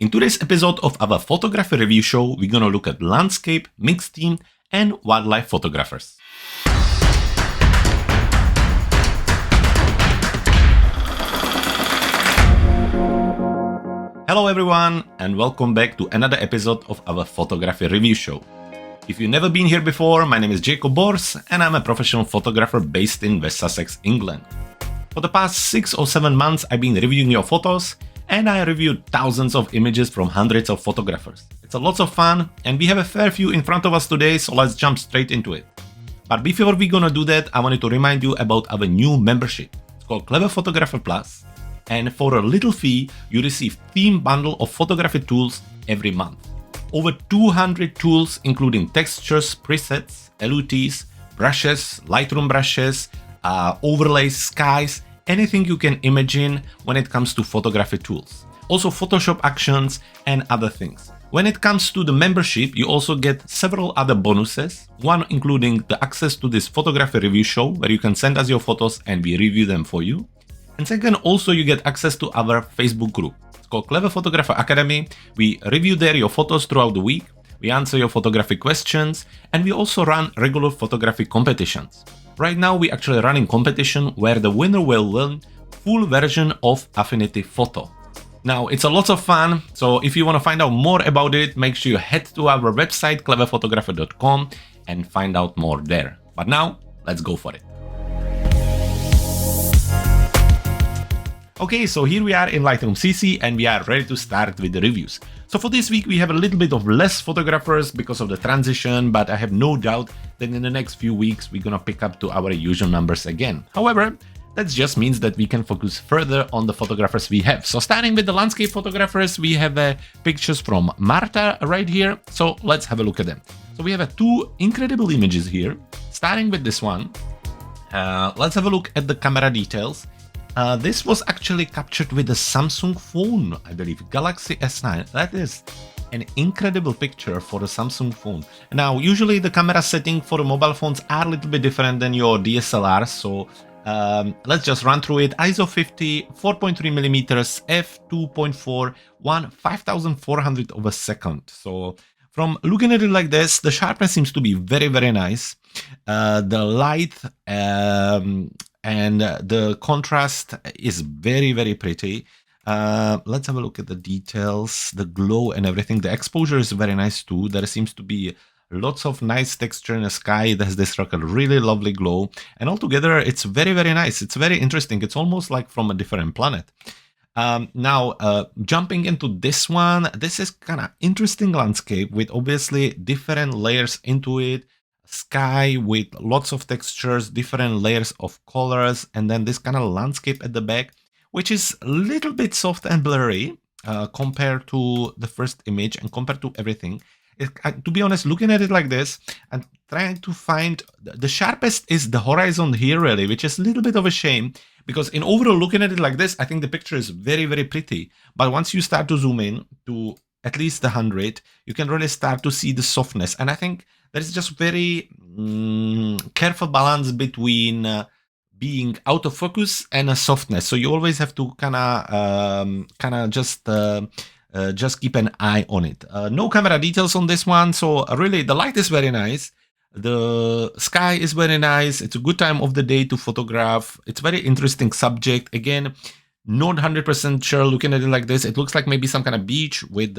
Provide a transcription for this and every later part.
In today's episode of our photography review show, we're gonna look at landscape, mixed theme, and wildlife photographers. Hello everyone, and welcome back to another episode of our photography review show. If you've never been here before, my name is Jakub, and I'm a professional photographer based in West Sussex, England. For the past 6 or 7 months, I've been reviewing your photos, and I reviewed thousands of images from hundreds of photographers. It's a lot of fun, and we have a fair few in front of us today, so let's jump straight into it. But before we're gonna do that, I wanted to remind you about our new membership. It's called Clever Photographer Plus, and for a little fee, you receive theme bundle of photography tools every month. Over 200 tools, including textures, presets, LUTs, brushes, Lightroom brushes, overlays, skies, anything you can imagine when it comes to photography tools. Also Photoshop actions and other things. When it comes to the membership, you also get several other bonuses, one including the access to this photography review show where you can send us your photos and we review them for you. And second, also you get access to our Facebook group. It's called Clever Photographer Academy. We review there your photos throughout the week, we answer your photography questions, and we also run regular photography competitions. Right now we're actually running competition where the winner will win full version of Affinity Photo. Now it's a lot of fun, so if you want to find out more about it, make sure you head to our website cleverphotographer.com and find out more there. But now, let's go for it. Okay, so here we are in Lightroom CC and we are ready to start with the reviews. So for this week we have a little bit of less photographers because of the transition, but I have no doubt that in the next few weeks we're gonna pick up to our usual numbers again. However, that just means that we can focus further on the photographers we have. So starting with the landscape photographers, we have pictures from Marta right here. So let's have a look at them. So we have two incredible images here. Starting with this one, let's have a look at the camera details. This was actually captured with a Samsung phone, I believe, Galaxy S9. That is an incredible picture for a Samsung phone. Now, usually the camera setting for the mobile phones are a little bit different than your DSLR, so let's just run through it. ISO 50, 4.3mm, f2.4, 5400 of a second. So from looking at it like this, the sharpness seems to be very, very nice. The light and the contrast is very, very pretty. Let's have a look at the details, the glow and everything. The exposure is very nice too. There seems to be lots of nice texture in the sky. There's this like a really lovely glow, and altogether it's very, very nice. It's very interesting. It's almost like from a different planet. Now, jumping into this one, this is kind of interesting landscape with obviously different layers into it. Sky with lots of textures, different layers of colors, and then this kind of landscape at the back, which is a little bit soft and blurry compared to the first image and compared to everything. To be honest, looking at it like this and trying to find the sharpest is the horizon here really, which is a little bit of a shame because in overall looking at it like this, I think the picture is very, very pretty. But once you start to zoom in to at least 100, you can really start to see the softness. And I think there's just very careful balance between being out of focus and a softness. So you always have to kind of just keep an eye on it. No camera details on this one, so really the light is very nice. The sky is very nice. It's a good time of the day to photograph. It's very interesting subject. Again, not 100% sure looking at it like this. It looks like maybe some kind of beach with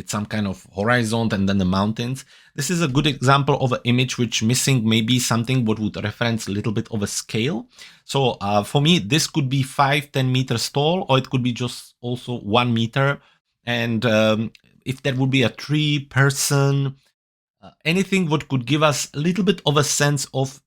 some kind of horizon and then the mountains. This is a good example of an image which missing maybe something what would reference a little bit of a scale. So for me, this could be 5-10 meters tall, or it could be just also 1 meter. And if there would be a tree, person, anything what could give us a little bit of a sense of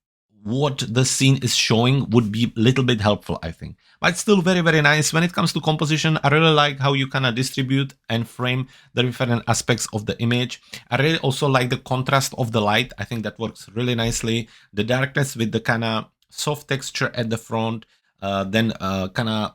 what the scene is showing would be a little bit helpful, I think. But it's still very, very nice. When it comes to composition, I really like how you kind of distribute and frame the different aspects of the image. I really also like the contrast of the light. I think that works really nicely. The darkness with the kind of soft texture at the front, then kind of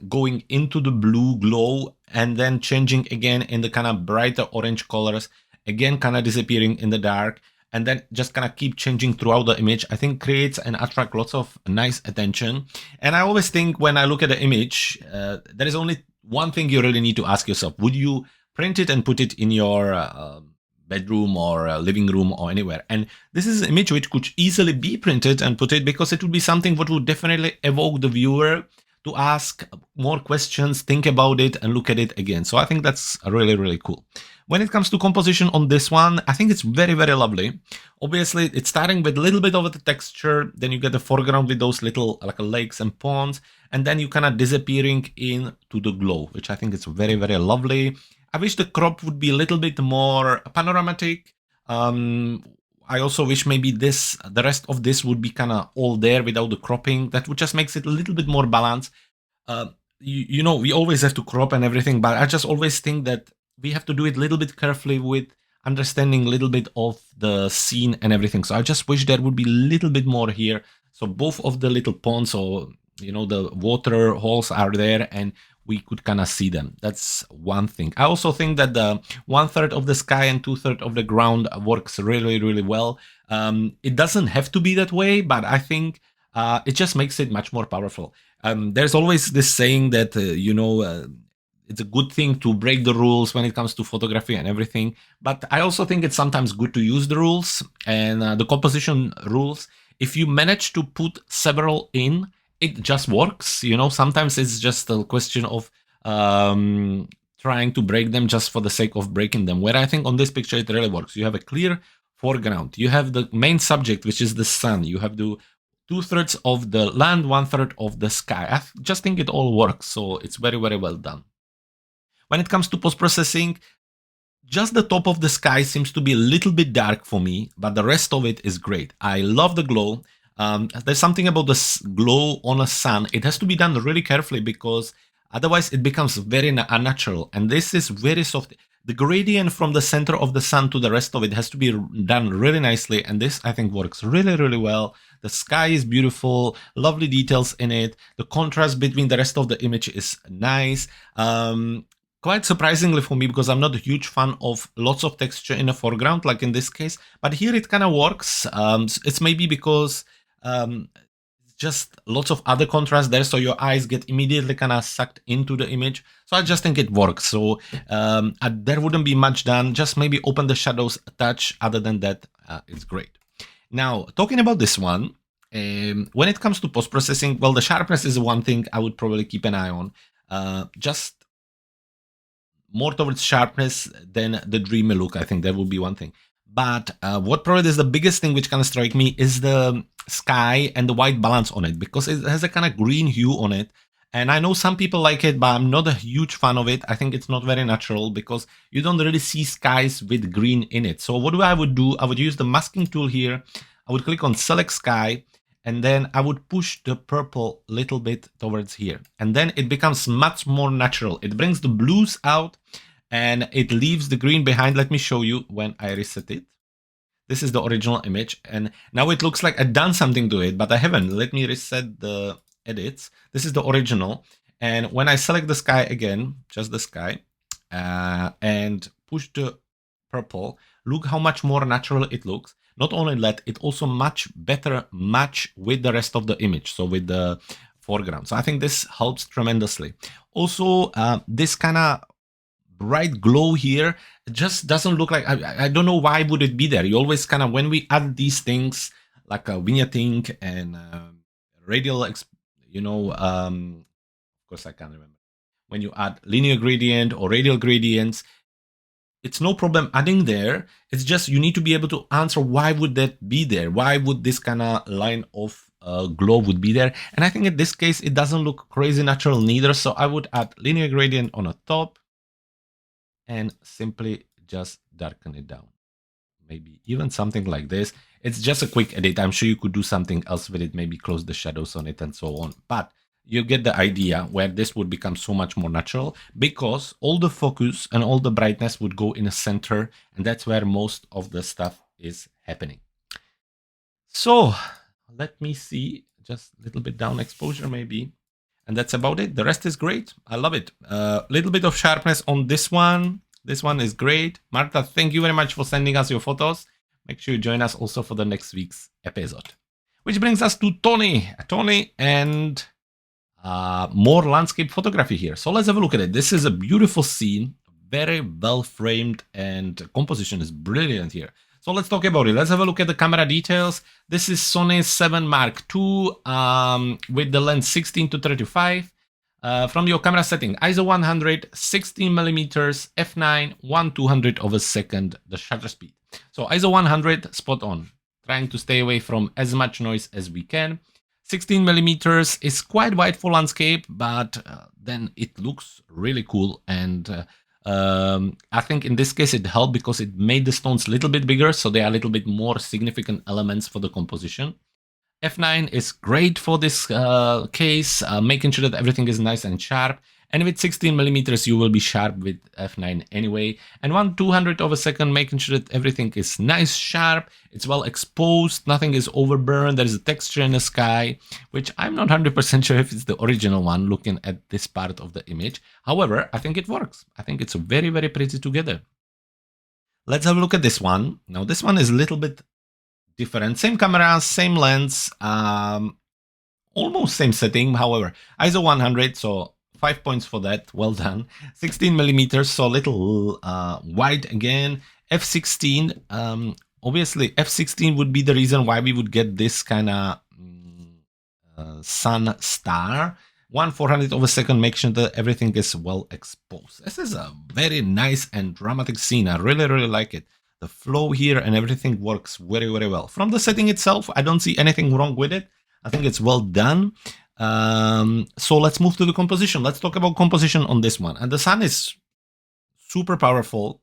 going into the blue glow and then changing again in the kind of brighter orange colors, again kind of disappearing in the dark. And then just kind of keep changing throughout the image, I think creates and attract lots of nice attention. And I always think when I look at the image, there is only one thing you really need to ask yourself, would you print it and put it in your bedroom or living room or anywhere? And this is an image which could easily be printed and put it, because it would be something what would definitely evoke the viewer to ask more questions, think about it, and look at it again. So I think that's really, really cool. When it comes to composition on this one, I think it's very, very lovely. Obviously, it's starting with a little bit of the texture, then you get the foreground with those little like lakes and ponds, and then you kind of disappearing into the glow, which I think is very, very lovely. I wish the crop would be a little bit more panoramatic. I also wish maybe the rest of this would be kind of all there without the cropping. That would just makes it a little bit more balanced. You know, we always have to crop and everything, but I just always think that we have to do it a little bit carefully with understanding a little bit of the scene and everything. So I just wish there would be a little bit more here. So both of the little ponds, or you know, the water holes are there, and we could kind of see them. That's one thing. I also think that the 1/3 of the sky and 2/3 of the ground works really, really well. It doesn't have to be that way, but I think it just makes it much more powerful. There's always this saying that, it's a good thing to break the rules when it comes to photography and everything. But I also think it's sometimes good to use the rules and the composition rules. If you manage to put several in, it just works. You know, sometimes it's just a question of trying to break them just for the sake of breaking them. Where I think on this picture it really works. You have a clear foreground. You have the main subject, which is the sun. You have the 2/3 of the land, 1/3 of the sky. I just think it all works. So it's very, very well done. When it comes to post-processing, just the top of the sky seems to be a little bit dark for me, but the rest of it is great. I love the glow. There's something about the glow on a sun. It has to be done really carefully, because otherwise it becomes very unnatural. And this is very soft. The gradient from the center of the sun to the rest of it has to be done really nicely. And this, I think, works really, really well. The sky is beautiful, lovely details in it. The contrast between the rest of the image is nice. Quite surprisingly for me, because I'm not a huge fan of lots of texture in the foreground, like in this case, but here it kind of works. It's maybe because just lots of other contrast there, so your eyes get immediately kind of sucked into the image. So I just think it works. So there wouldn't be much done, just maybe open the shadows a touch. Other than that, it's great. Now, talking about this one, when it comes to post-processing, well, the sharpness is one thing I would probably keep an eye on. Just more towards sharpness than the dreamy look. I think that would be one thing. But what probably is the biggest thing which kind of strike me is the sky and the white balance on it, because it has a kind of green hue on it. And I know some people like it, but I'm not a huge fan of it. I think it's not very natural, because you don't really see skies with green in it. So what I would do, I would use the masking tool here. I would click on select sky, and then I would push the purple a little bit towards here. And then it becomes much more natural. It brings the blues out and it leaves the green behind. Let me show you when I reset it. This is the original image. And now it looks like I've done something to it, but I haven't. Let me reset the edits. This is the original. And when I select the sky again, just the sky, and push the purple, look how much more natural it looks. Not only that, it also much better match with the rest of the image, so with the foreground. So I think this helps tremendously. Also, this kind of bright glow here, it just doesn't look like, I don't know why would it be there. You always kind of, when we add these things, like a vignetting and radial, of course I can't remember. When you add linear gradient or radial gradients, it's no problem adding there. It's just you need to be able to answer why would that be there? Why would this kind of line of glow would be there? And I think in this case, it doesn't look crazy natural neither. So I would add linear gradient on the top and simply just darken it down. Maybe even something like this. It's just a quick edit. I'm sure you could do something else with it, maybe close the shadows on it and so on. But you get the idea where this would become so much more natural, because all the focus and all the brightness would go in the center, and that's where most of the stuff is happening. So let me see, just a little bit down exposure maybe, and that's about it. The rest is great. I love it. A little bit of sharpness on this one. This one is great. Marta, thank you very much for sending us your photos. Make sure you join us also for the next week's episode. Which brings us to Tony. Tony and more landscape photography here. So let's have a look at it. This is a beautiful scene, very well framed, and composition is brilliant here. So let's talk about it. Let's have a look at the camera details. This is Sony 7 Mark II with the lens 16 to 35. From your camera setting, ISO 100, 16 millimeters, f9, 1/200 of a second, the shutter speed. So ISO 100, spot on. Trying to stay away from as much noise as we can. 16 millimeters is quite wide for landscape, but then it looks really cool. And I think in this case it helped because it made the stones a little bit bigger, so they are a little bit more significant elements for the composition. f9 is great for this case, making sure that everything is nice and sharp. And with 16 millimeters, you will be sharp with f9 anyway. And 1/200 of a second, making sure that everything is nice, sharp, it's well exposed, nothing is overburned, there is a texture in the sky, which I'm not 100% sure if it's the original one looking at this part of the image. However, I think it works. I think it's very, very pretty together. Let's have a look at this one. Now, this one is a little bit different. Same camera, same lens, almost same setting. However, ISO 100, so 5 points for that. Well done. 16 millimeters, so a little wide again. f16. Obviously, f16 would be the reason why we would get this kind of sun star. 1/400 of a second, make sure that everything is well exposed. This is a very nice and dramatic scene. I really, really like it. The flow here and everything works very, very well. From the setting itself, I don't see anything wrong with it. I think it's well done. So let's move to the composition. Let's talk about composition on this one. And the sun is super powerful,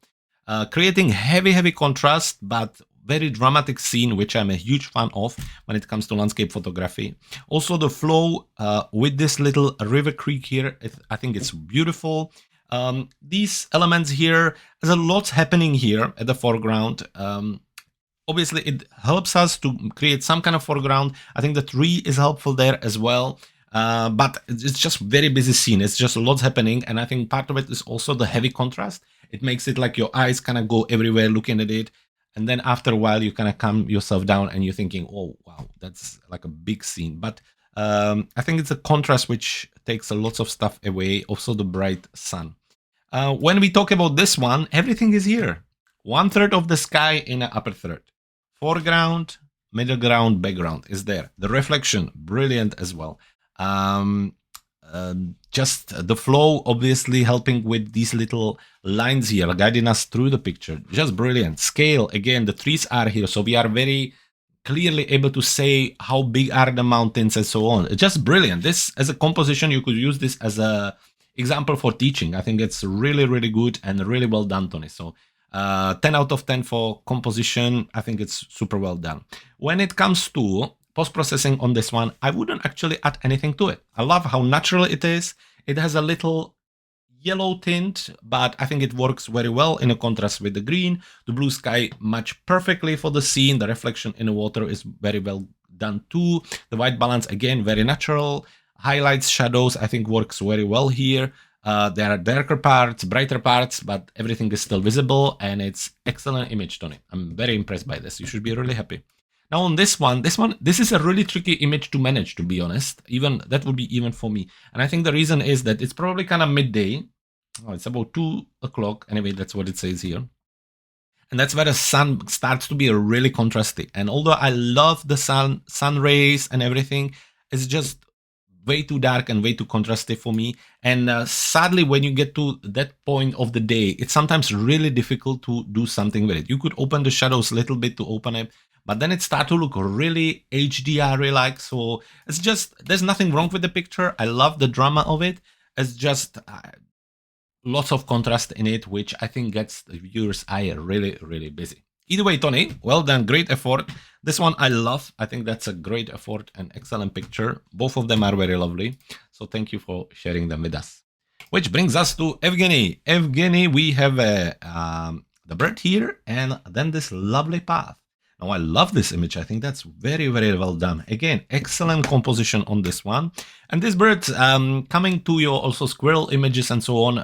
creating heavy, heavy contrast, but very dramatic scene, which I'm a huge fan of when it comes to landscape photography. Also the flow with this little river creek here, I think it's beautiful. These elements here, there's a lot happening here at the foreground. Obviously, it helps us to create some kind of foreground. I think the tree is helpful there as well. But it's just very busy scene. It's just lots happening. And I think part of it is also the heavy contrast. It makes it like your eyes kind of go everywhere looking at it. And then after a while, you kind of calm yourself down and you're thinking, oh, wow, that's like a big scene. But I think it's a contrast which takes a lot of stuff away. Also the bright sun. When we talk about this one, everything is here. 1/3 of the sky in the upper third. Foreground, middle ground, background is there. The reflection, brilliant as well. Just the flow, obviously helping with these little lines here, guiding us through the picture. Just brilliant. Scale, again, the trees are here, so we are very clearly able to say how big are the mountains and so on. It's just brilliant. This, as a composition, you could use this as a example for teaching. I think it's really, really good and really well done, Tony. So 10 out of 10 for composition. I think it's super well done. When it comes to post-processing on this one, I wouldn't actually add anything to it. I love how natural it is. It has a little yellow tint, but I think it works very well in a contrast with the green. The blue sky match perfectly for the scene. The reflection in the water is very well done too. The white balance, again, very natural. Highlights, shadows, I think works very well here. There are darker parts, brighter parts, but everything is still visible, and it's excellent image, Tony. I'm very impressed by this. You should be really happy. Now on this is a really tricky image to manage, to be honest. Even that would be even for me. And I think the reason is that it's probably kind of midday. Oh, it's about 2 o'clock. Anyway, that's what it says here. And that's where the sun starts to be really contrasty. And although I love the sun rays and everything, it's just way too dark and way too contrasty for me. And sadly, when you get to that point of the day, it's sometimes really difficult to do something with it. You could open the shadows a little bit to open it, but then it starts to look really HDR-like. So it's just, there's nothing wrong with the picture. I love the drama of it. It's just lots of contrast in it, which I think gets the viewer's eye really, really busy. Either way, Tony, well done, great effort. This one I love. I think that's a great effort and excellent picture. Both of them are very lovely. So thank you for sharing them with us. Which brings us to Evgeniy. Evgeniy, we have the bird here and then this lovely path. Now, I love this image. I think that's very, very well done. Again, excellent composition on this one. And this bird, coming to your also squirrel images and so on,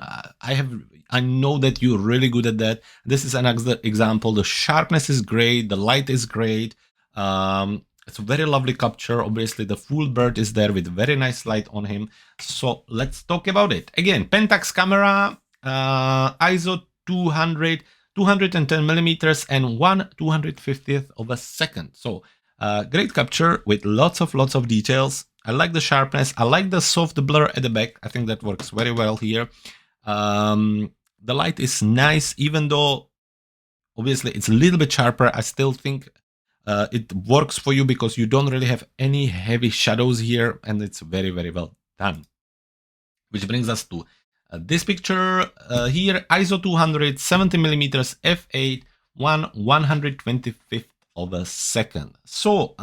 I know that you're really good at that. This is an example. The sharpness is great. The light is great. It's a very lovely capture. Obviously, the full bird is there with very nice light on him. So let's talk about it. Again, Pentax camera, ISO 200, 210 millimeters, and 1/250th of a second. So great capture with lots of details. I like the sharpness. I like the soft blur at the back. I think that works very well here. The light is nice, even though obviously it's a little bit sharper. I still think it works for you because you don't really have any heavy shadows here, and it's very well done. Which brings us to this picture here, ISO 270 millimeters, f8, 1/125th of a second. So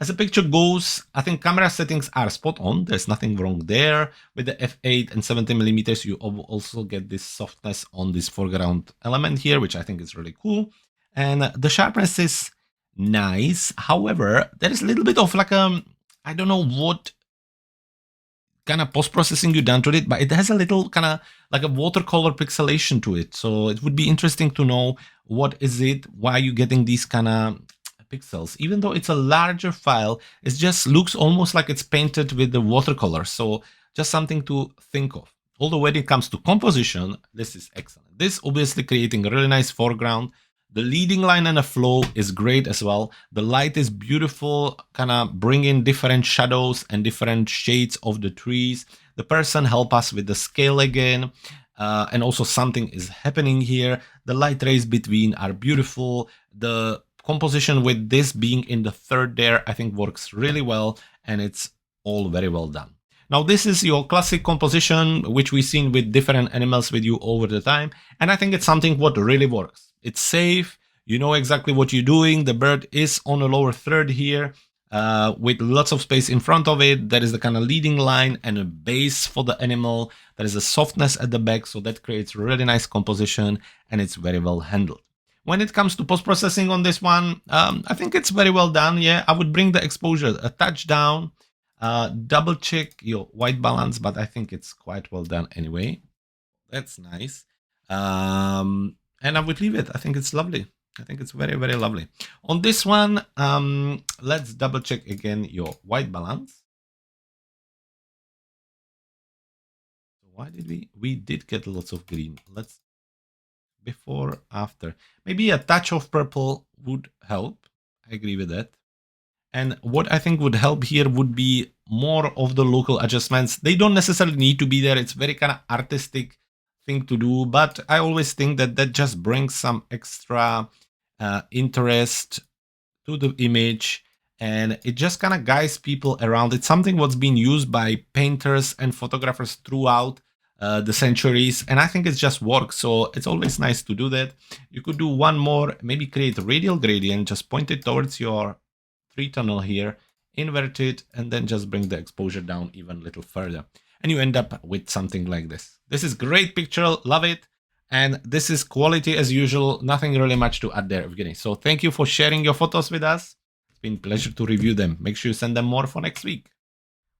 as the picture goes, I think camera settings are spot on. There's nothing wrong there. With the f8 and 70 millimeters, you also get this softness on this foreground element here, which I think is really cool. And the sharpness is nice. However, there is a little bit of like I don't know what kind of post-processing you done to it, but it has a little kind of like a watercolor pixelation to it. So it would be interesting to know what is it, why are you getting these kind of pixels. Even though it's a larger file, it just looks almost like it's painted with the watercolor. So just something to think of. Although when it comes to composition, this is excellent. This obviously creating a really nice foreground. The leading line and the flow is great as well. The light is beautiful, kind of bringing different shadows and different shades of the trees. The person help us with the scale again. And also something is happening here. The light rays between are beautiful. The composition with this being in the third there, I think works really well, and it's all very well done. Now this is your classic composition, which we've seen with different animals with you over the time, and I think it's something what really works. It's safe, you know exactly what you're doing. The bird is on a lower third here, with lots of space in front of it. There is the kind of leading line and a base for the animal. There is a softness at the back, so that creates really nice composition, and it's very well handled. When it comes to post-processing on this one, I think it's very well done. Yeah, I would bring the exposure a touch down, double check your white balance, but I think it's quite well done anyway. That's nice. And I would leave it. I think it's lovely. I think it's very lovely. On this one, let's double check again your white balance. Why did we did get lots of green. Let's before, after. Maybe a touch of purple would help. I agree with that. And what I think would help here would be more of the local adjustments. They don't necessarily need to be there. It's very kind of artistic thing to do, but I always think that that just brings some extra interest to the image, and it just kind of guides people around. It's something what's been used by painters and photographers throughout the centuries, and I think it just works. So it's always nice to do that. You could do one more, maybe create a radial gradient, just point it towards your tree tunnel here, invert it, and then just bring the exposure down even a little further. And you end up with something like this. This is great picture, love it. And this is quality as usual, nothing really much to add there, Evgeniy. So thank you for sharing your photos with us. It's been a pleasure to review them. Make sure you send them more for next week.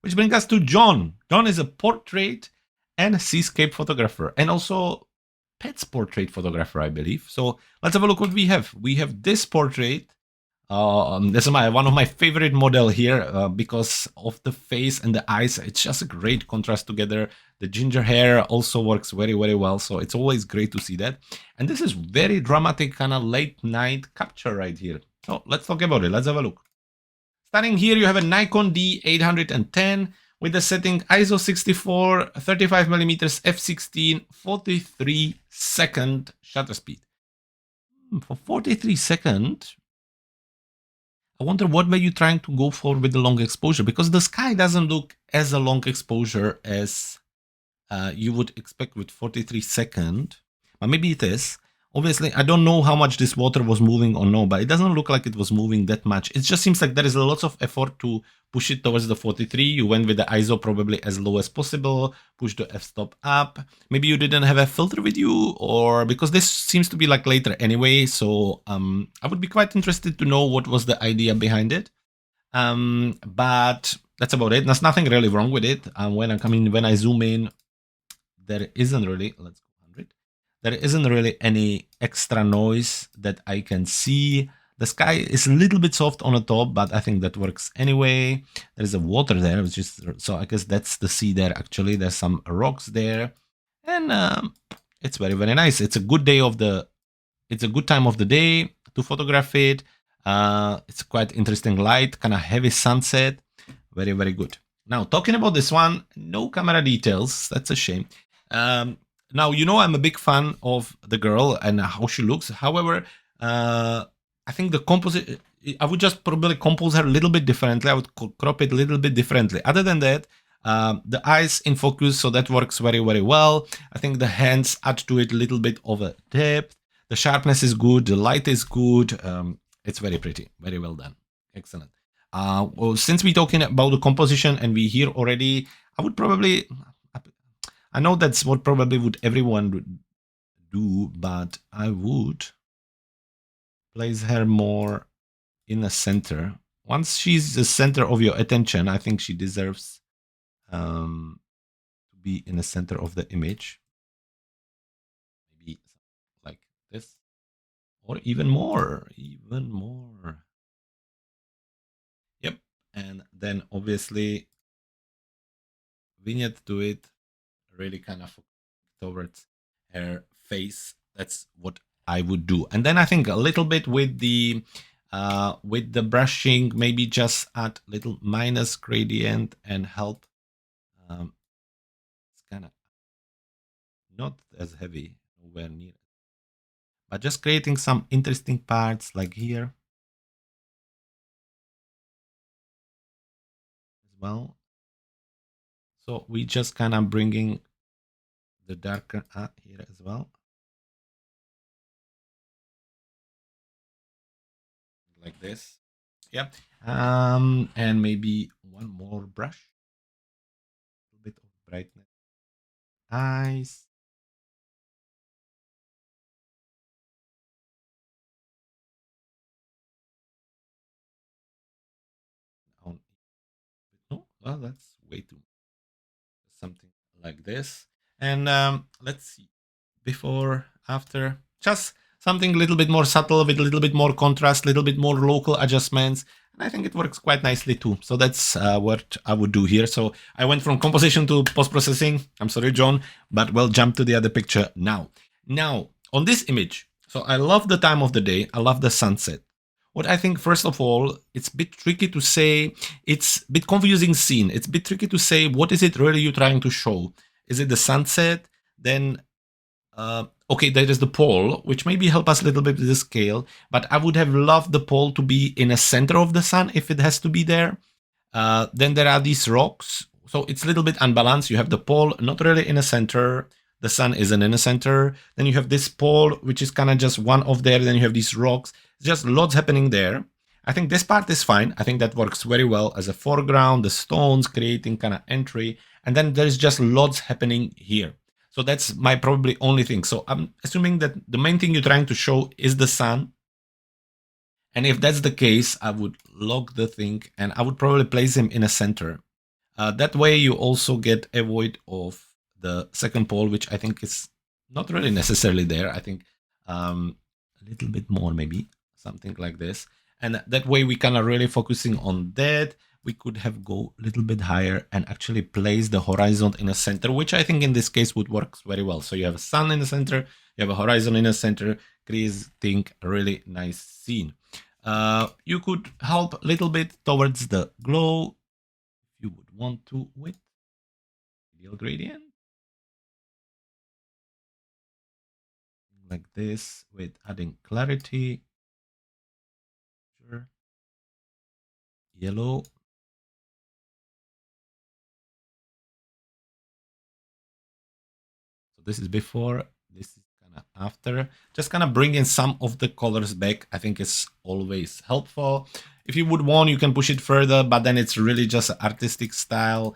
Which brings us to John. John is a portrait and seascape photographer, and also pets portrait photographer, I believe. So let's have a look what we have. We have this portrait. This is one of my favorite model here because of the face and the eyes. It's just a great contrast together. The ginger hair also works very well, so it's always great to see that. And this is very dramatic kind of late night capture right here. So let's talk about it. Let's have a look. Starting here, you have a Nikon D810 with the setting ISO 64, 35 millimeters, f16, 43 second shutter speed. For 43 second, I wonder what were you trying to go for with the long exposure, because the sky doesn't look as a long exposure as you would expect with 43 second, but maybe it is. Obviously, I don't know how much this water was moving or no, but it doesn't look like it was moving that much. It just seems like there is a lot of effort to push it towards the 43. You went with the ISO probably as low as possible, push the f-stop up. Maybe you didn't have a filter with you, or because this seems to be like later anyway. So I would be quite interested to know what was the idea behind it. But that's about it. There's nothing really wrong with it. When I zoom in, there isn't really, let's go 100. There isn't really any extra noise that I can see. The sky is a little bit soft on the top, but I think that works anyway. There's a water there, which is, so I guess that's the sea there actually. There's some rocks there. And it's very, very nice. It's a good day of the, it's a good time of the day to photograph it. It's quite interesting light, kind of heavy sunset. Very, very good. Now, talking about this one, no camera details. That's a shame. Now, you know, I'm a big fan of the girl and how she looks. However, I think the composite, I would just probably compose her a little bit differently. I would crop it a little bit differently. Other than that, the eyes in focus, so that works very, very well. I think the hands add to it a little bit of a depth. The sharpness is good. The light is good. It's very pretty. Very well done. Excellent. Well, since we're talking about the composition and we here already, I would probably, I know that's what probably would everyone do, but I would place her more in the center. Once she's the center of your attention, I think she deserves to be in the center of the image. Maybe like this, or even more, Yep, and then obviously vignette to it, really kind of towards her face. That's what I would do. And then I think a little bit with the brushing, maybe just add little minus gradient and help. It's kind of not as heavy, nowhere near, but just creating some interesting parts like here as well. So we just kind of bringing the darker here as well. Like this. Yep. And maybe one more brush. A little bit of brightness. Eyes. No, well, that's way too much. Something like this. And let's see. Before, after. Just something a little bit more subtle with a little bit more contrast, a little bit more local adjustments. And I think it works quite nicely too. So that's what I would do here. So I went from composition to post-processing. I'm sorry, John, but we'll jump to the other picture now. Now, on this image, so I love the time of the day. I love the sunset. What I think, first of all, it's a bit tricky to say. It's a bit confusing scene. It's a bit tricky to say what is it really you're trying to show. Is it the sunset? Then okay, there is the pole, which maybe help us a little bit with the scale, but I would have loved the pole to be in the center of the sun if it has to be there. Then there are these rocks, so it's a little bit unbalanced. You have the pole not really in the center, the sun isn't in the center. Then you have this pole, which is kind of just one of there. Then you have these rocks. Just lots happening there. I think this part is fine. I think that works very well as a foreground, the stones creating kind of entry. And then there's just lots happening here. So that's my probably only thing. So I'm assuming that the main thing you're trying to show is the sun. And if that's the case, I would lock the thing and I would probably place him in a center. That way you also get a void of the second pole, which I think is not really necessarily there. I think a little bit more, maybe something like this. And that way we kind of really focusing on that. We could have go a little bit higher and actually place the horizon in a center, which I think in this case would work very well. So you have a sun in the center, you have a horizon in the center, creating a really nice scene. You could help a little bit towards the glow if you would want to with ideal gradient. Like this with adding clarity. Sure. Yellow. This is before, this is kind of after. Just kind of bring in some of the colors back. I think it's always helpful. If you would want, you can push it further, but then it's really just an artistic style.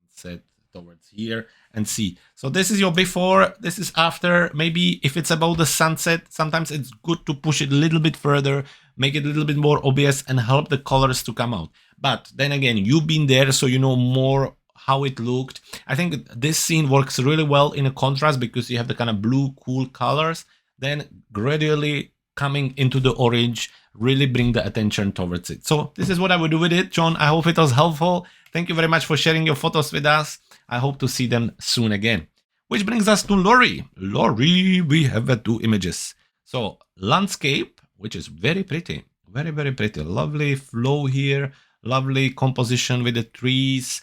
Set towards here and see. So this is your before, this is after. Maybe if it's about the sunset, sometimes it's good to push it a little bit further, make it a little bit more obvious and help the colors to come out. But then again, you've been there, so you know more how it looked. I think this scene works really well in a contrast because you have the kind of blue, cool colors, then gradually coming into the orange, really bring the attention towards it. So this is what I would do with it. John, I hope it was helpful. Thank you very much for sharing your photos with us. I hope to see them soon again. Which brings us to Laurie. Laurie, we have two images. So landscape, which is very pretty, very, very pretty. Lovely flow here, lovely composition with the trees,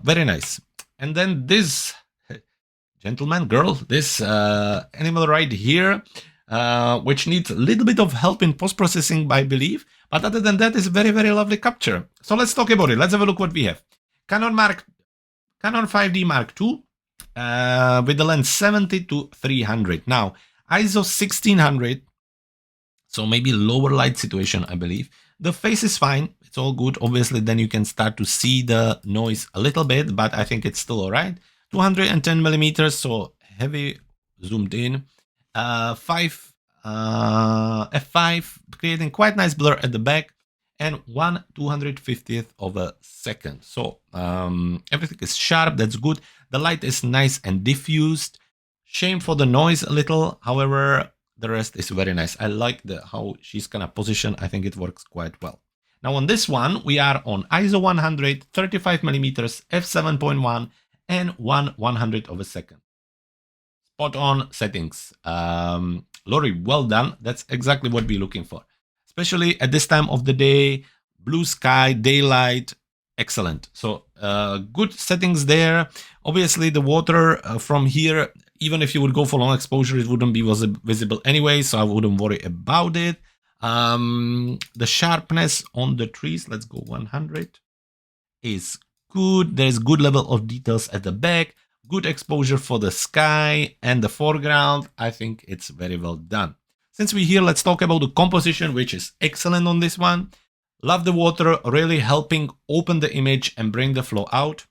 very nice. And then this gentleman, girl, this animal right here, which needs a little bit of help in post-processing, I believe. But other than that, it's very, very lovely capture. So let's talk about it. Let's have a look what we have. Canon 5D Mark II with the lens 70 to 300. Now, ISO 1600, so maybe lower light situation, I believe. The face is fine. It's all good. Obviously, then you can start to see the noise a little bit, but I think it's still all right. 210 millimeters, so heavy zoomed in. F5, creating quite nice blur at the back, and 1/250th of a second. So everything is sharp, that's good. The light is nice and diffused. Shame for the noise a little, however, the rest is very nice. I like how she's kind of positioned. I think it works quite well. Now on this one, we are on ISO 100, 35 millimeters, f7.1, and 1/100th of a second. Spot on settings. Laurie, well done. That's exactly what we're looking for. Especially at this time of the day, blue sky, daylight, excellent. So good settings there. Obviously the water from here, even if you would go for long exposure, it wouldn't be visible anyway, so I wouldn't worry about it. The sharpness on the trees, let's go 100, is good. There's good level of details at the back, good exposure for the sky and the foreground. I think it's very well done. Since we're here, let's talk about the composition, which is excellent on this one. Love the water, really helping open the image and bring the flow out.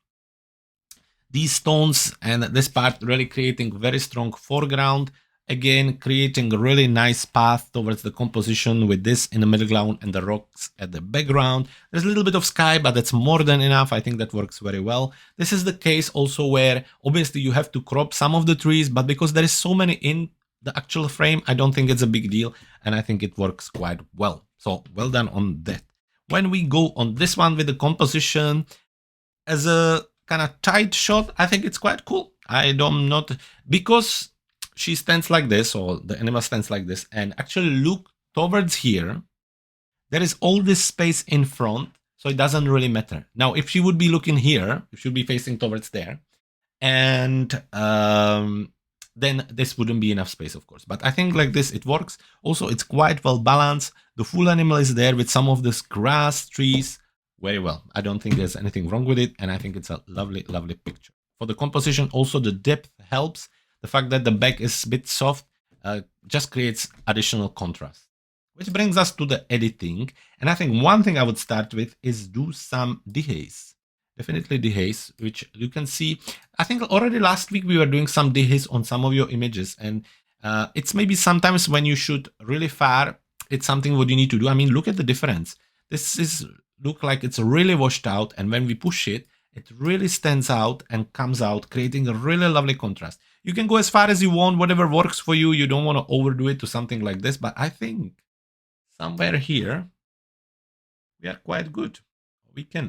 These tones and this part really creating very strong foreground. Again, creating a really nice path towards the composition with this in the middle ground and the rocks at the background. There's a little bit of sky, but that's more than enough. I think that works very well. This is the case also where obviously you have to crop some of the trees, but because there is so many in the actual frame, I don't think it's a big deal, and I think it works quite well. So well done on that. When we go on this one with the composition as a kind of tight shot, I think it's quite cool. Because she stands like this, or the animal stands like this, and actually look towards here, there is all this space in front, so it doesn't really matter. Now, if she would be looking here, if she would be facing towards there, and then this wouldn't be enough space, of course. But I think like this, it works. Also, it's quite well balanced. The full animal is there with some of this grass, trees, very well. I don't think there's anything wrong with it, and I think it's a lovely, lovely picture. For the composition, also the depth helps. The fact that the back is a bit soft just creates additional contrast. Which brings us to the editing. And I think one thing I would start with is do some dehaze. Definitely dehaze, which you can see. I think already last week we were doing some dehaze on some of your images. And it's maybe sometimes when you shoot really far, it's something what you need to do. I mean, look at the difference. This look like it's really washed out. And when we push it, it really stands out and comes out, creating a really lovely contrast. You can go as far as you want, whatever works for you. You don't want to overdo it to something like this, but I think somewhere here, we are quite good.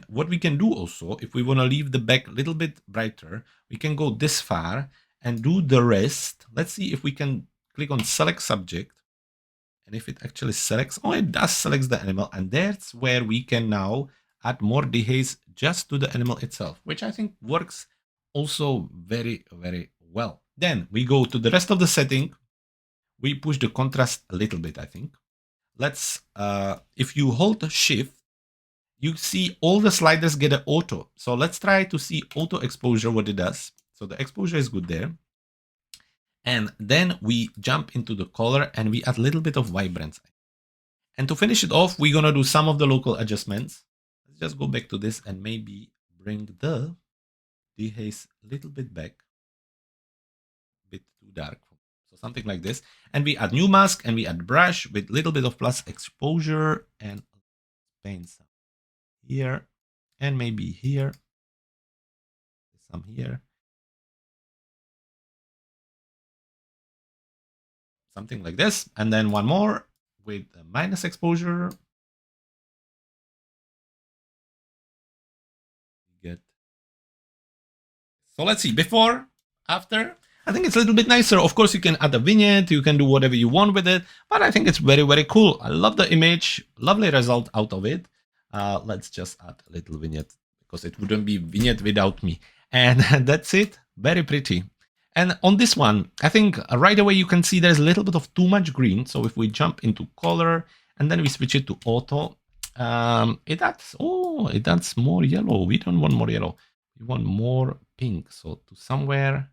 What we can do also, if we want to leave the back a little bit brighter, we can go this far and do the rest. Let's see if we can click on select subject. And if it actually selects, oh, it does select the animal. And that's where we can now add more dehaze just to the animal itself, which I think works also very, very well. Then we go to the rest of the setting. We push the contrast a little bit, I think. Let's, if you hold shift, you see all the sliders get an auto. So let's try to see auto exposure, what it does. So the exposure is good there. And then we jump into the color and we add a little bit of vibrance. And to finish it off, we're going to do some of the local adjustments. Let's just go back to this and maybe bring the dehaze a little bit back. A bit too dark. So something like this. And we add new mask and we add brush with a little bit of plus exposure and paint some here and maybe here. some here. Something like this. And then one more with a minus exposure. Get. So let's see, before, after. I think it's a little bit nicer. Of course, you can add a vignette, you can do whatever you want with it, but I think it's very, very cool. I love the image, lovely result out of it. Let's just add a little vignette because it wouldn't be vignette without me. And that's it, very pretty. And on this one, I think right away you can see there's a little bit of too much green. So if we jump into color and then we switch it to auto, it adds more yellow. We don't want more yellow. We want more pink. So to somewhere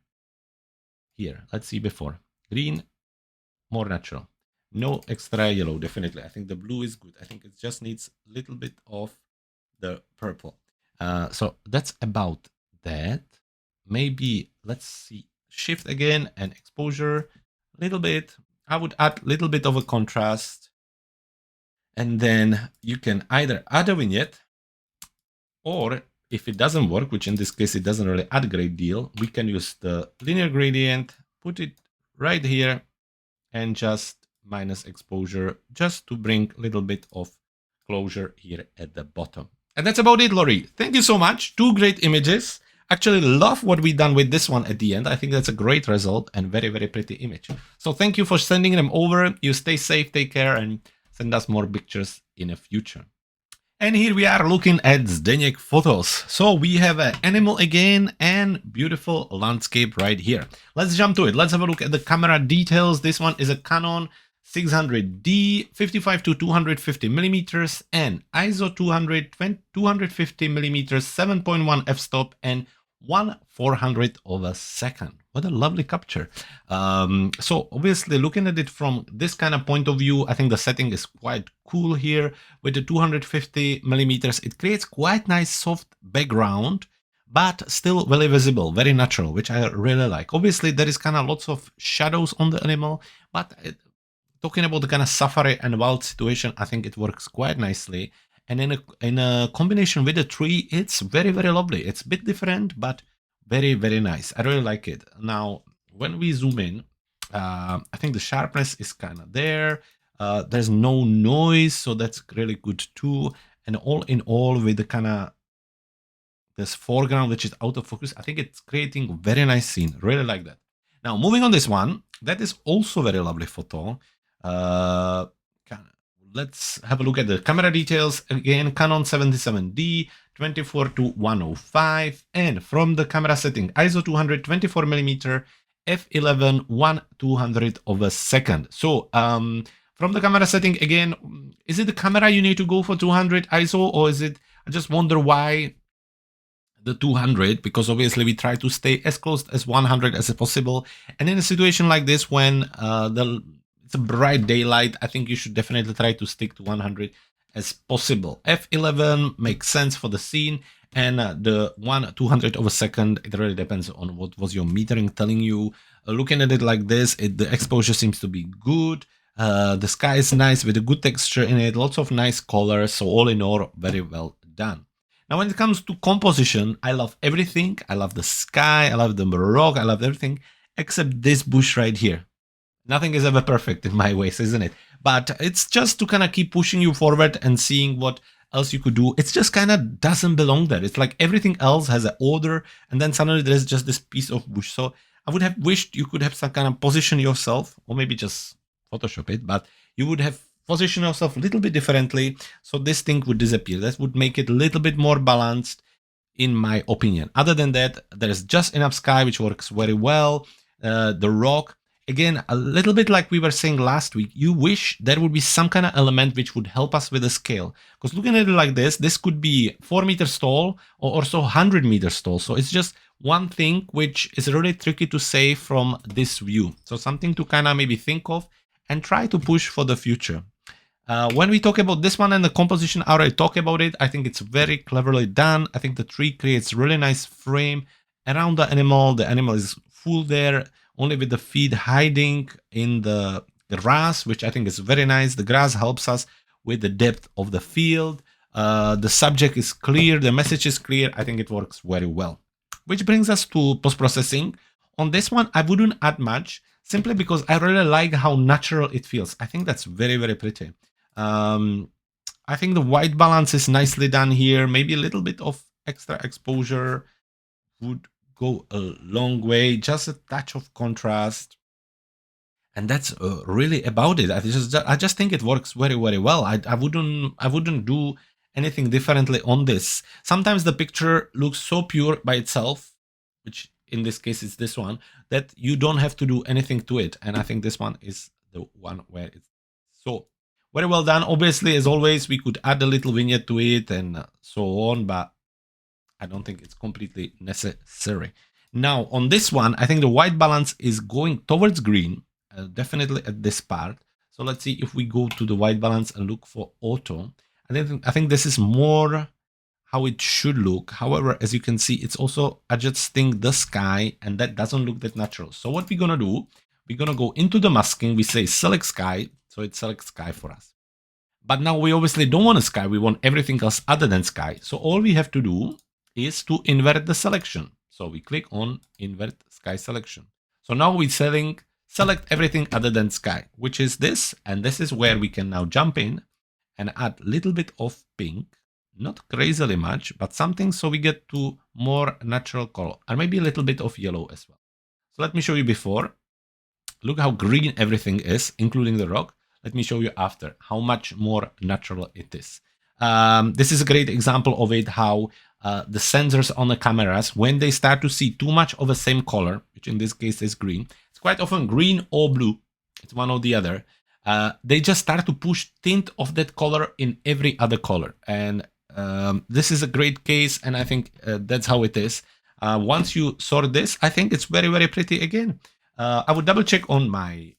here, let's see before. Green, more natural. No extra yellow, definitely. I think the blue is good. I think it just needs a little bit of the purple. So that's about that. Maybe, let's see, shift again and exposure a little bit. I would add a little bit of a contrast. And then you can either add a vignette, or if it doesn't work, which in this case it doesn't really add a great deal, we can use the linear gradient, put it right here, and just minus exposure, just to bring a little bit of closure here at the bottom. And that's about it, Laurie. Thank you so much. 2 great images. Actually love what we've done with this one at the end. I think that's a great result and very, very pretty image. So thank you for sending them over. You stay safe, take care, and send us more pictures in the future. And here we are looking at Zdenek photos. So we have an animal again and beautiful landscape right here. Let's jump to it. Let's have a look at the camera details. This one is a Canon 600D, 55 to 250 millimeters, and ISO 250 millimeters, 7.1 f-stop, and 1/400 of a second. What a lovely capture. So obviously looking at it from this kind of point of view, I think the setting is quite cool here with the 250 millimeters. It creates quite nice soft background, but still very visible, very natural, which I really like. Obviously there is kind of lots of shadows on the animal, but talking about the kind of safari and wild situation, I think it works quite nicely. And in a combination with the tree, it's very, very lovely. It's a bit different, but very, very nice. I really like it. Now, when we zoom in, I think the sharpness is kind of there. There's no noise, so that's really good too. And all in all, with the kind of this foreground, which is out of focus, I think it's creating a very nice scene. Really like that. Now, moving on this one, that is also very lovely photo. Let's have a look at the camera details. Again, Canon 77D, 24 to 105. And from the camera setting, ISO 224 millimeter, f11, 1/200 of a second. So from the camera setting, again, is it the camera you need to go for 200 ISO, or is it, I just wonder why the 200, because obviously we try to stay as close as 100 as possible. And in a situation like this, when it's a bright daylight, I think you should definitely try to stick to 100 as possible. F11 makes sense for the scene, and the 1/200 of a second, it really depends on what was your metering telling you. Looking at it like this, the exposure seems to be good. The sky is nice with a good texture in it, lots of nice colors, so all in all, very well done. Now, when it comes to composition, I love everything. I love the sky, I love the rock, I love everything, except this bush right here. Nothing is ever perfect in my ways, isn't it? But it's just to kind of keep pushing you forward and seeing what else you could do. It's just kind of doesn't belong there. It's like everything else has an order, and then suddenly there's just this piece of bush. So I would have wished you could have some kind of position yourself, or maybe just Photoshop it, but you would have positioned yourself a little bit differently, so this thing would disappear. That would make it a little bit more balanced, in my opinion. Other than that, there's just enough sky, which works very well. The rock, again, a little bit like we were saying last week, you wish there would be some kind of element which would help us with the scale. Because looking at it like this could be 4 meters tall or also 100 meters tall. So it's just one thing which is really tricky to say from this view. So something to kind of maybe think of and try to push for the future. When we talk about this one and the composition, I already talked about it. I think it's very cleverly done. I think the tree creates really nice frame around the animal. The animal is full there, only with the feet hiding in the grass, which I think is very nice. The grass helps us with the depth of the field. The subject is clear. The message is clear. I think it works very well. Which brings us to post-processing. On this one, I wouldn't add much, simply because I really like how natural it feels. I think that's very, very pretty. I think the white balance is nicely done here. Maybe a little bit of extra exposure would go a long way. Just a touch of contrast. And that's really about it. I just think it works very, very well. I wouldn't do anything differently on this. Sometimes the picture looks so pure by itself, which in this case is this one, that you don't have to do anything to it. And I think this one is the one where it's so very well done. Obviously, as always, we could add a little vignette to it and so on, but I don't think it's completely necessary. Now, on this one, I think the white balance is going towards green, definitely at this part. So let's see if we go to the white balance and look for auto. I think this is more how it should look. However, as you can see, it's also adjusting the sky, and that doesn't look that natural. So what we're gonna do, we're gonna go into the masking. We say select sky, so it selects sky for us. But now we obviously don't want a sky. We want everything else other than sky. So all we have to do is to invert the selection. So we click on invert sky selection. So now we're select everything other than sky, which is this. And this is where we can now jump in and add a little bit of pink. Not crazily much, but something so we get to more natural color. And maybe a little bit of yellow as well. So let me show you before. Look how green everything is, including the rock. Let me show you after how much more natural it is. This is a great example of it, how the sensors on the cameras, when they start to see too much of the same color, which in this case is green, it's quite often green or blue, it's one or the other, they just start to push tint of that color in every other color. And this is a great case, and I think that's how it is. Once you sort this, I think it's very, very pretty again. I would double check on my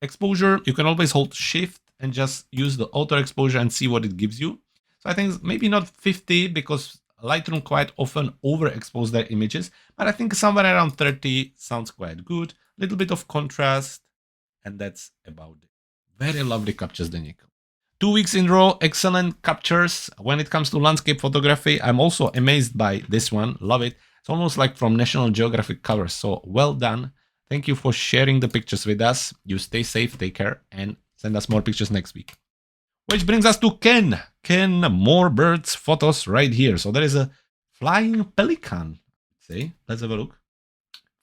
exposure. You can always hold shift and just use the auto exposure and see what it gives you. So I think maybe not 50 because Lightroom quite often overexpose their images, but I think somewhere around 30 sounds quite good. Little bit of contrast, and that's about it. Very lovely captures, Zdenek. 2 weeks in a row, excellent captures. When it comes to landscape photography, I'm also amazed by this one. Love it. It's almost like from National Geographic covers. So well done. Thank you for sharing the pictures with us. You stay safe, take care, and send us more pictures next week. Which brings us to Ken. Ken, more birds photos right here. So there is a flying pelican. Let's have a look.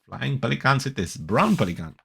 Flying pelicans it is. Brown pelican.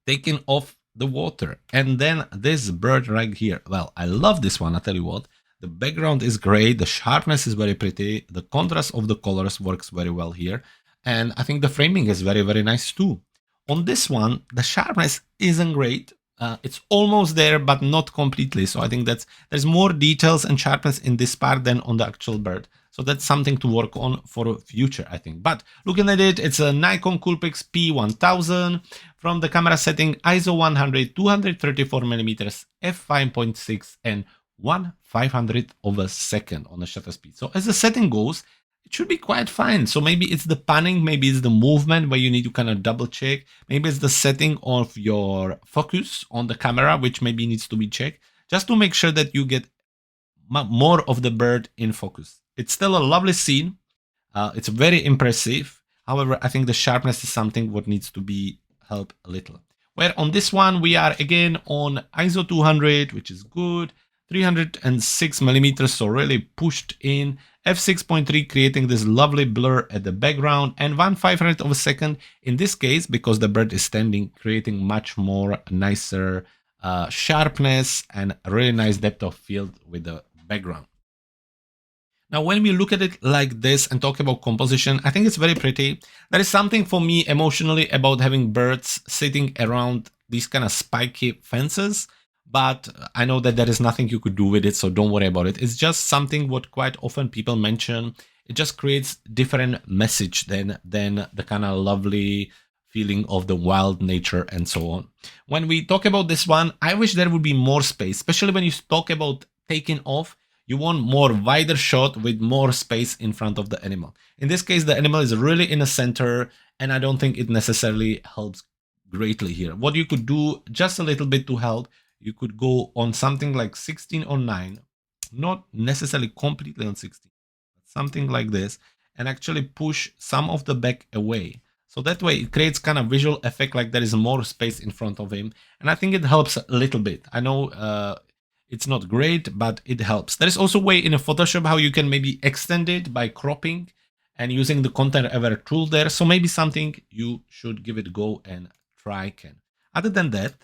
Taking off the water. And then this bird right here. Well, I love this one, I tell you what. The background is great. The sharpness is very pretty. The contrast of the colors works very well here. And I think the framing is very, very nice too. On this one, the sharpness isn't great. It's almost there, but not completely. So I think there's more details and sharpness in this part than on the actual bird. So that's something to work on for the future, I think. But looking at it, it's a Nikon Coolpix P1000 from the camera setting ISO 100, 234mm, f5.6 and 1/500 of a second on the shutter speed. So as the setting goes, it should be quite fine. So maybe it's the panning, maybe it's the movement where you need to kind of double check. Maybe it's the setting of your focus on the camera, which maybe needs to be checked just to make sure that you get more of the bird in focus. It's still a lovely scene. It's very impressive. However, I think the sharpness is something what needs to be helped a little. Where on this one, we are again on ISO 200, which is good. 306mm, so really pushed in. f6.3 creating this lovely blur at the background, and 1/500 of a second in this case because the bird is standing, creating much more nicer sharpness and a really nice depth of field with the background. Now, when we look at it like this and talk about composition, I think it's very pretty. There is something for me emotionally about having birds sitting around these kind of spiky fences. But I know that there is nothing you could do with it, so don't worry about it. It's just something what quite often people mention. It just creates different message than the kind of lovely feeling of the wild nature and so on. When we talk about this one, I wish there would be more space, especially when you talk about taking off. You want more wider shot with more space in front of the animal. In this case, the animal is really in the center, and I don't think it necessarily helps greatly here. What you could do just a little bit to help, you could go on something like 16 or 9, not necessarily completely on 16, but something like this, and actually push some of the back away. So that way it creates kind of visual effect like there is more space in front of him. And I think it helps a little bit. I know it's not great, but it helps. There is also a way in a Photoshop how you can maybe extend it by cropping and using the content ever tool there. So maybe something you should give it a go and try, Ken. Other than that,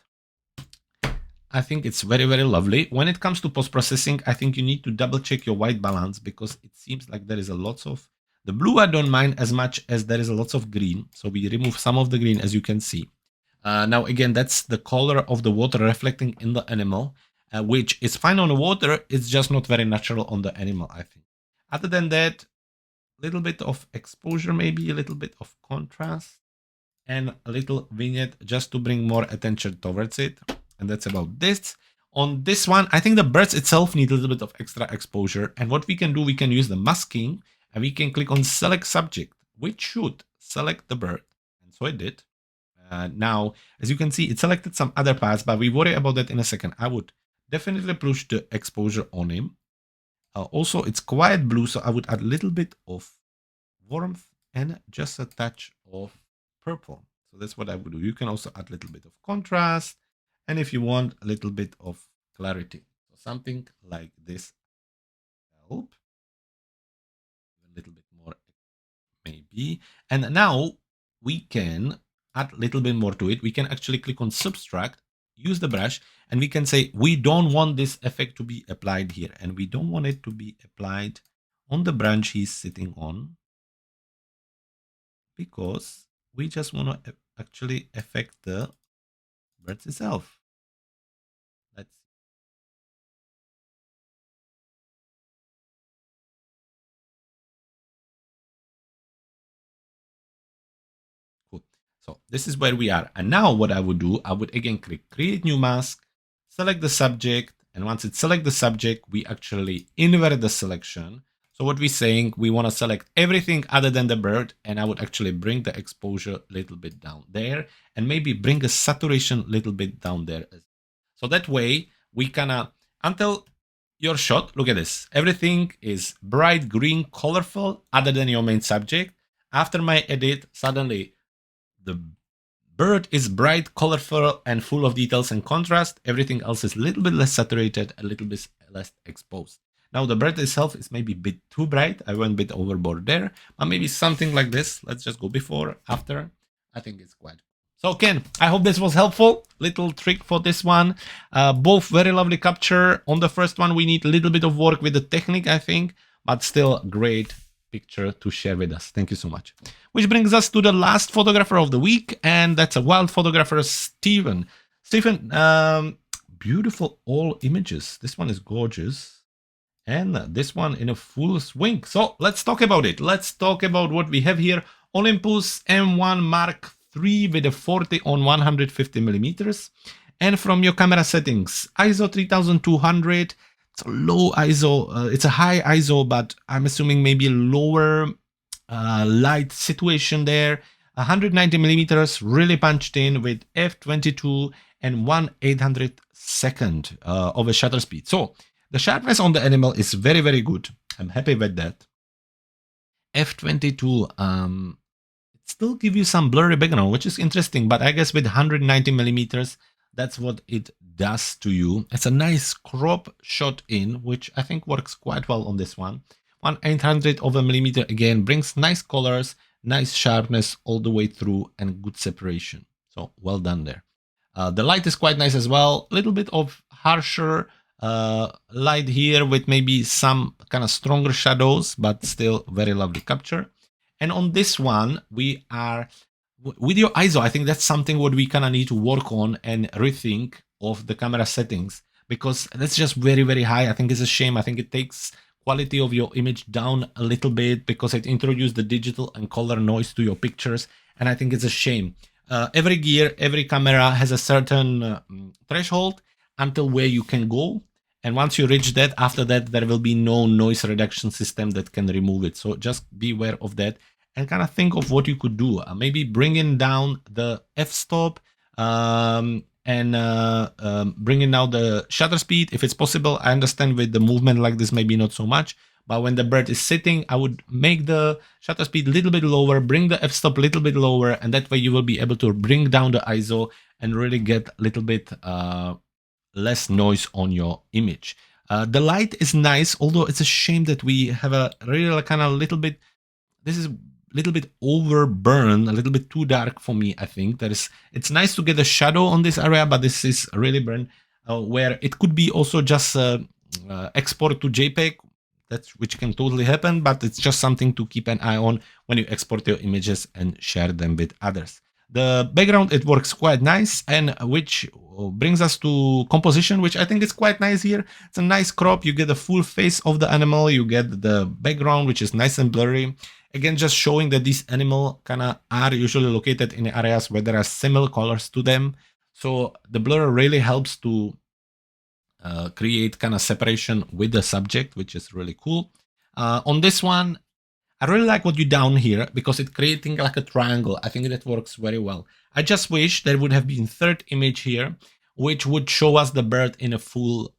I think it's very, very lovely. When it comes to post-processing, I think you need to double check your white balance because it seems like there is a lots of the blue I don't mind as much as there is a lots of green. So we remove some of the green, as you can see. Now, again, that's the color of the water reflecting in the animal, which is fine on the water. It's just not very natural on the animal, I think. Other than that, a little bit of exposure, maybe a little bit of contrast, and a little vignette just to bring more attention towards it. And that's about this. On this one, I think the birds itself need a little bit of extra exposure. And what we can do, we can use the masking and we can click on select subject, which should select the bird. And so it did. Now, as you can see, it selected some other parts, but we worry about that in a second. I would definitely push the exposure on him. Also, it's quite blue, so I would add a little bit of warmth and just a touch of purple. So that's what I would do. You can also add a little bit of contrast, and if you want a little bit of clarity. So something like this help. A little bit more maybe. And now we can add a little bit more to it. We can actually click on subtract, use the brush, and we can say we don't want this effect to be applied here, and we don't want it to be applied on the branch he's sitting on, because we just want to actually affect the bird itself. Let's cool. So this is where we are. And now what I would do, I would again click create new mask, select the subject, and once it select the subject, we actually invert the selection. So what we're saying, we want to select everything other than the bird, and I would actually bring the exposure a little bit down there, and maybe bring the saturation a little bit down there. So that way, we kind until your shot, look at this, everything is bright green, colorful, other than your main subject. After my edit, suddenly the bird is bright, colorful, and full of details and contrast. Everything else is a little bit less saturated, a little bit less exposed. Now the bird itself is maybe a bit too bright. I went a bit overboard there, but maybe something like this. Let's just go before, after. I think it's quite. So Ken, I hope this was helpful. Little trick for this one. Both very lovely capture. On the first one, we need a little bit of work with the technique, I think, but still great picture to share with us. Thank you so much. Which brings us to the last photographer of the week, and that's a wild photographer, Steven. Steven, beautiful all images. This one is gorgeous. And this one in a full swing. So let's talk about it. Let's talk about what we have here. Olympus M1 Mark III with a 40 on 150 millimeters. And from your camera settings, ISO 3200. It's a low ISO. It's a high ISO, but I'm assuming maybe lower light situation there. 190 millimeters, really punched in with f22 and 1/800 of a shutter speed. So the sharpness on the animal is very, very good. I'm happy with that. f22, it still gives you some blurry background, which is interesting, but I guess with 190 millimeters, that's what it does to you. It's a nice crop shot in, which I think works quite well on this one. 1/800 of a millimeter again brings nice colors, nice sharpness all the way through, and good separation. So well done there. The light is quite nice as well. A little bit of harsher light here with maybe some kind of stronger shadows, but still very lovely capture. And on this one, we are with your ISO. I think that's something what we kind of need to work on and rethink of the camera settings, because that's just very, very high. I think it's a shame. I think it takes quality of your image down a little bit because it introduced the digital and color noise to your pictures, and I think it's a shame. Every gear, every camera has a certain threshold until where you can go, and once you reach that, after that there will be no noise reduction system that can remove it. So just be aware of that and kind of think of what you could do. Maybe bringing down the f-stop and bringing down the shutter speed if it's possible. I understand with the movement like this maybe not so much, But when the bird is sitting, I would make the shutter speed a little bit lower, bring the f-stop a little bit lower, and that way you will be able to bring down the ISO and really get a little bit less noise on your image. The light is nice, although it's a shame that we have a really kind of little bit, this is a little bit overburned, a little bit too dark for me, I think. It's nice to get a shadow on this area, but this is really burned, where it could be also just export to JPEG, which can totally happen, but it's just something to keep an eye on when you export your images and share them with others. The background, it works quite nice, and which brings us to composition, which I think is quite nice here. It's a nice crop. You get the full face of the animal. You get the background, which is nice and blurry. Again, just showing that these animals kind of are usually located in areas where there are similar colors to them. So the blur really helps to create kind of separation with the subject, which is really cool. On this one, I really like what you down here because it's creating like a triangle. I think that works very well. I just wish there would have been third image here, which would show us the bird in a full,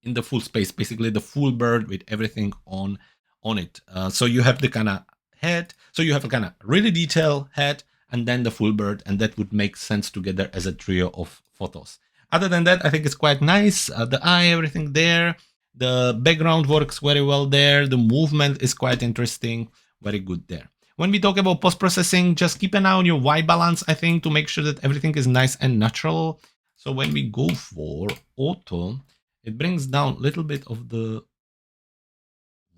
in the full space, basically the full bird with everything on it. So you have the kind of head, so you have a kind of really detailed head and then the full bird, and that would make sense together as a trio of photos. Other than that, I think it's quite nice. The eye, everything there. The background works very well there. The movement is quite interesting. Very good there. When we talk about post-processing, just keep an eye on your white balance, I think, to make sure that everything is nice and natural. So when we go for auto, it brings down a little bit of the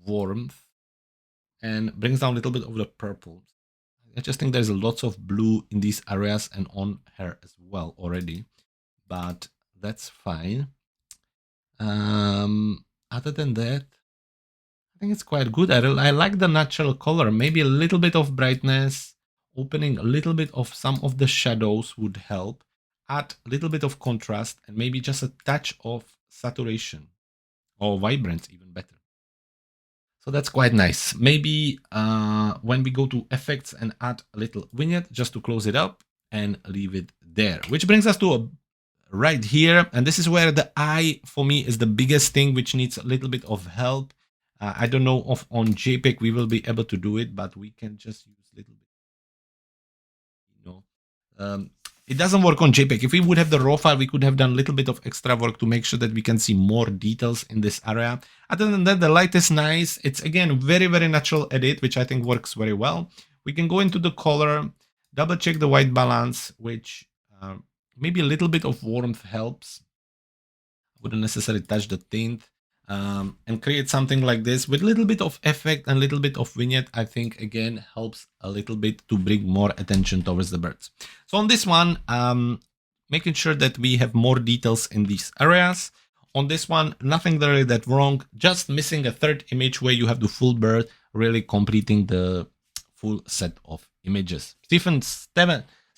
warmth and brings down a little bit of the purple. I just think there's lots of blue in these areas and on her as well already, but that's fine. Other than that, I think it's quite good. I like the natural color. Maybe a little bit of brightness, opening a little bit of some of the shadows would help. Add a little bit of contrast and maybe just a touch of saturation or vibrance, even better. So that's quite nice. Maybe when we go to effects and add a little vignette just to close it up and leave it there, which brings us to a right here, and this is where the eye for me is the biggest thing, which needs a little bit of help. I don't know if on JPEG we will be able to do it, but we can just use a little bit, you know. It doesn't work on JPEG. If we would have the raw file, we could have done a little bit of extra work to make sure that we can see more details in this area. Other than that, the light is nice. It's again very, very natural edit, which I think works very well. We can go into the color, double check the white balance, which maybe a little bit of warmth helps. Wouldn't necessarily touch the tint, and create something like this with a little bit of effect and a little bit of vignette. I think again helps a little bit to bring more attention towards the birds. So on this one, making sure that we have more details in these areas. On this one, nothing really that wrong, just missing a third image where you have the full bird, really completing the full set of images.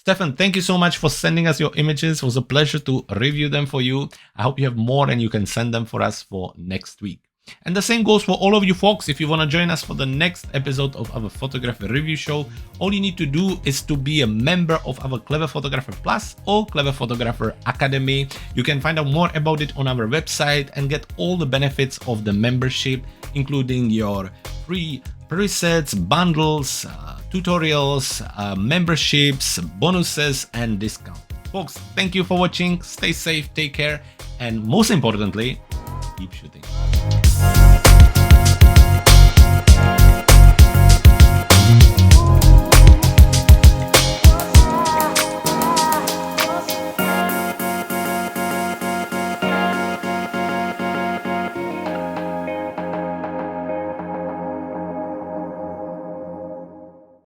Stefan, thank you so much for sending us your images. It was a pleasure to review them for you. I hope you have more and you can send them for us for next week. And the same goes for all of you folks. If you want to join us for the next episode of our photography review show, all you need to do is to be a member of our Clever Photographer Plus or Clever Photographer Academy. You can find out more about it on our website and get all the benefits of the membership, including your free presets, bundles, tutorials, memberships, bonuses, and discounts. Folks, thank you for watching. Stay safe, take care, and most importantly, keep shooting.